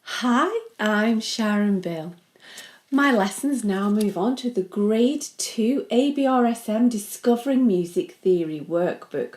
Hi, I'm Sharon Bill. My lessons now move on to the Grade 2 ABRSM Discovering Music Theory workbook.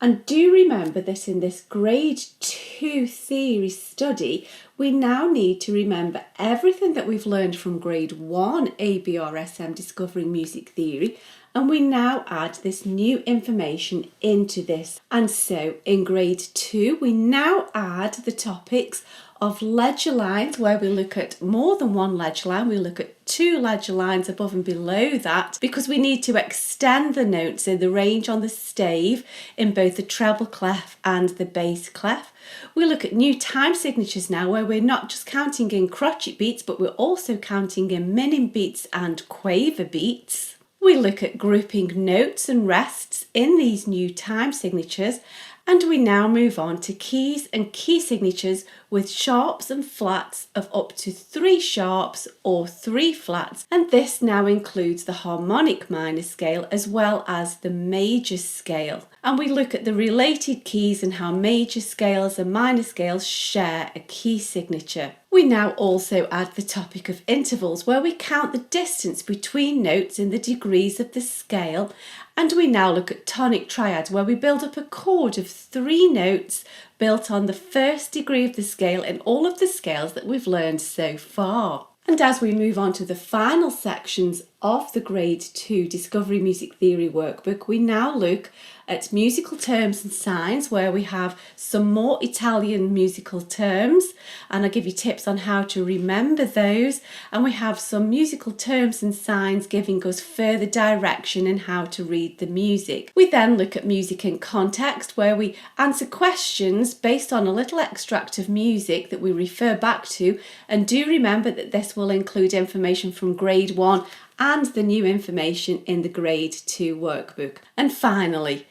And do remember that in this Grade 2 theory study, we now need to remember everything that we've learned from Grade 1 ABRSM Discovering Music Theory, and we now add this new information into this. And so in Grade 2, we now add the topics of ledger lines, where we look at more than one ledger line. We look at 2 ledger lines above and below that, because we need to extend the notes in the range on the stave in both the treble clef and the bass clef. We look at new time signatures now, where we're not just counting in crotchet beats, but we're also counting in minim beats and quaver beats. We look at grouping notes and rests in these new time signatures, and we now move on to keys and key signatures with sharps and flats of up to 3 sharps or 3 flats, and this now includes the harmonic minor scale as well as the major scale. And we look at the related keys and how major scales and minor scales share a key signature. We now also add the topic of intervals, where we count the distance between notes in the degrees of the scale, and we now look at tonic triads, where we build up a chord of 3 notes built on the first degree of the scale in all of the scales that we've learned so far. And as we move on to the final sections of the Grade 2 Discovery Music Theory workbook, we now look at musical terms and signs, where we have some more Italian musical terms, and I'll give you tips on how to remember those, and we have some musical terms and signs giving us further direction in how to read the music. We then look at music in context, where we answer questions based on a little extract of music that we refer back to, and do remember that this will include information from Grade 1 and the new information in the Grade 2 workbook. And finally,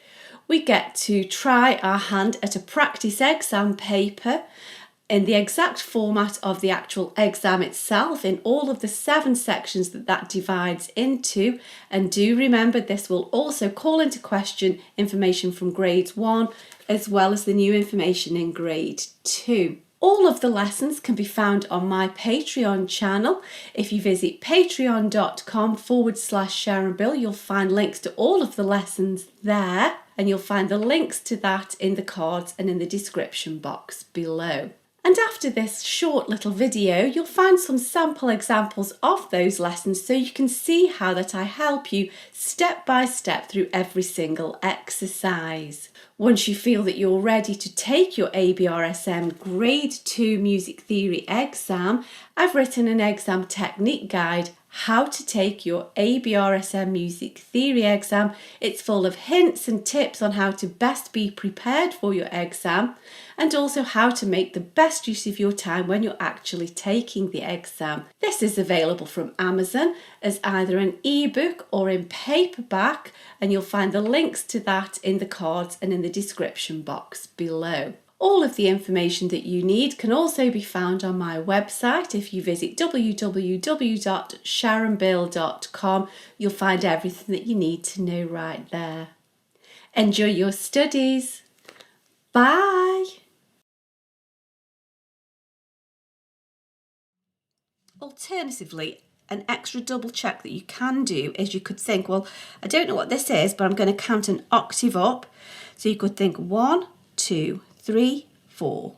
we get to try our hand at a practice exam paper in the exact format of the actual exam itself, in all of the 7 sections that divides into. And do remember, this will also call into question information from Grades 1 as well as the new information in Grade 2. All of the lessons can be found on my Patreon channel. If you visit patreon.com/Sharon Bill, you'll find links to all of the lessons there, and you'll find the links to that in the cards and in the description box below. And after this short little video, you'll find some sample examples of those lessons, so you can see how that I help you step by step through every single exercise. Once you feel that you're ready to take your ABRSM Grade 2 Music Theory exam, I've written an exam technique guide, how to take your ABRSM Music Theory exam. It's full of hints and tips on how to best be prepared for your exam, and also how to make the best use of your time when you're actually taking the exam. This is available from Amazon as either an ebook or in paperback, and you'll find the links to that in the cards and in the description box below. All of the information that you need can also be found on my website. If you visit www.sharonbill.com, you'll find everything that you need to know right there. Enjoy your studies. Bye. Alternatively, an extra double check that you can do is you could think, well, I don't know what this is, but I'm going to count an octave up. So you could think 1, 2, 3, 4.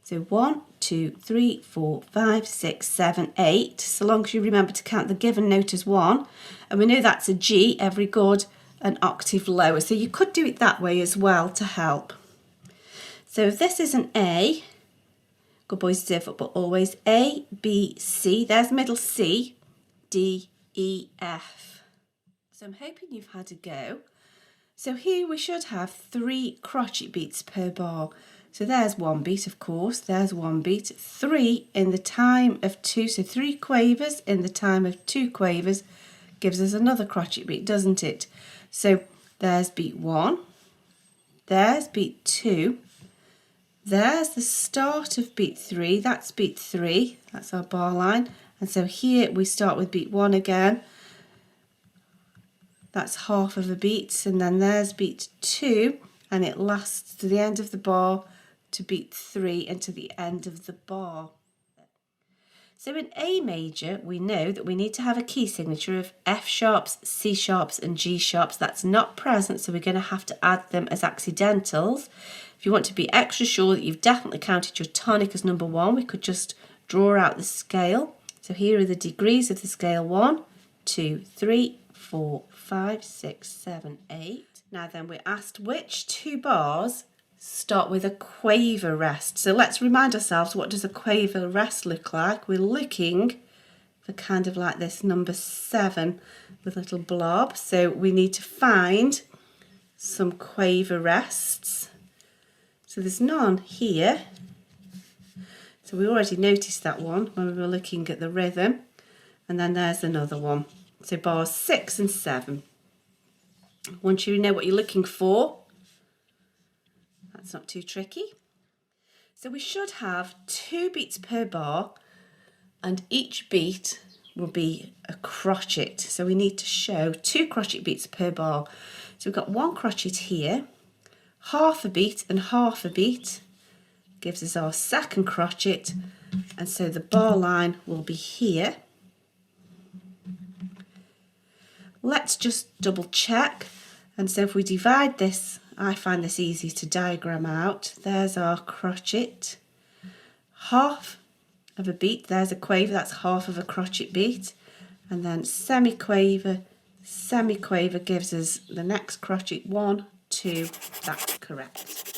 So 1, 2, 3, 4, 5, 6, 7, 8. So long as you remember to count the given note as 1. And we know that's a G, every chord an octave lower. So you could do it that way as well to help. So if this is an A, good boys deserve up, but always A, B, C. There's middle C, D, E, F. So I'm hoping you've had a go. So here we should have 3 crotchet beats per bar. So there's 1 beat, of course, there's 1 beat, 3 in the time of 2, so 3 quavers in the time of 2 quavers gives us another crotchet beat, doesn't it? So there's beat 1, there's beat 2, there's the start of beat 3, that's beat 3, that's our bar line, and so here we start with beat 1 again. That's half of a beat, and then there's beat 2, and it lasts to the end of the bar to beat 3 and to the end of the bar. So in A major, we know that we need to have a key signature of F sharps, C sharps and G sharps. That's not present, so we're going to have to add them as accidentals. If you want to be extra sure that you've definitely counted your tonic as number 1, we could just draw out the scale. So here are the degrees of the scale: 1, 2, 3, 4, 5, 6, 7, 8. Now then, we're asked which 2 bars start with a quaver rest. So let's remind ourselves, what does a quaver rest look like? We're looking for kind of like this number 7 with a little blob. So we need to find some quaver rests. So there's none here. So we already noticed that one when we were looking at the rhythm. And then there's another one. So bars 6 and 7. Once you know what you're looking for, that's not too tricky. So we should have 2 beats per bar, and each beat will be a crotchet. So we need to show 2 crotchet beats per bar. So we've got 1 crotchet here, half a beat and half a beat gives us our second crotchet, and so the bar line will be here. Let's just double check, and so if we divide this, I find this easy to diagram out. There's our crotchet, half of a beat, there's a quaver, that's half of a crotchet beat, and then semi-quaver, semi-quaver gives us the next crotchet, 1, 2, that's correct.